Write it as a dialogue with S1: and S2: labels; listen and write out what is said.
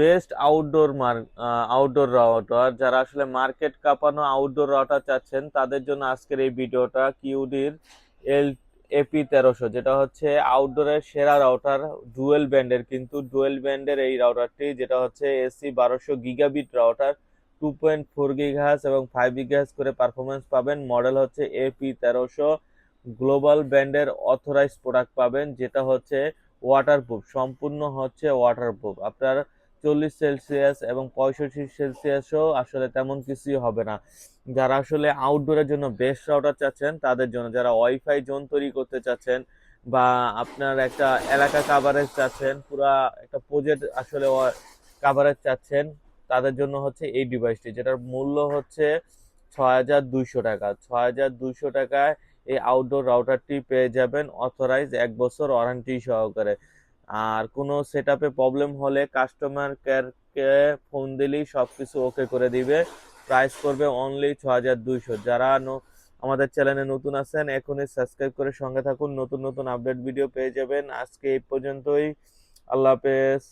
S1: Best outdoor router, যারা আসলে market কাঁপানো আউটডোর রাউটার চাচ্ছেন তাদের জন্য আজকের এই ভিডিওটা। কিউডির এল এপি 1300, যেটা হচ্ছে আউটডোরের সেরা রাউটার, ডুয়েল ব্যান্ডের, কিন্তু ডুয়েল ব্যান্ডের এই রাউটারটি, যেটা হচ্ছে এসি 1200 গিগাবিট রাউটার, 2.4 গিগাহার্জ এবং 5 গিগাহার্জ করে পারফরমেন্স পাবেন। মডেল হচ্ছে এপি 1300, গ্লোবাল ব্যান্ডের অথরাইজ প্রোডাক্ট পাবেন, যেটা হচ্ছে ওয়াটারপ্রুফ, সম্পূর্ণ হচ্ছে ওয়াটারপ্রুফ। আপনার 40 সেলসিয়াস এবং 65 সেলসিয়াসও আসলে তেমন কিছুই হবে না। যারা আসলে আউটডোরের জন্য বেস্ট রাউটার চাচ্ছেন তাদের জন্য, যারা ওয়াইফাই জোন তৈরি করতে চাচ্ছেন বা আপনার একটা এলাকা কাভারেজ চাচ্ছেন, পুরা একটা প্রজেক্ট আসলে কাভারেজ চাচ্ছেন, তাদের জন্য হচ্ছে এই ডিভাইসটি, যেটার মূল্য হচ্ছে 6200 টাকা। 6200 টাকায় এই আউটডোর রাউটারটি পেয়ে যাবেন, অথরাইজ 1 বছর ওয়ারেন্টি সহকারে। আর কোনো সেটআপে প্রবলেম হলে কাস্টমার কেয়ারকে ফোন দিলেই সবকিছু ওকে করে দিবে। প্রাইস করবে অনলি 6200। যারা আমাদের চ্যানেলে নতুন আছেন এখনই সাবস্ক্রাইব করে সঙ্গে থাকুন, নতুন নতুন আপডেট ভিডিও পেয়ে যাবেন। আজকে এই পর্যন্তই, আল্লাহ হাফেজ।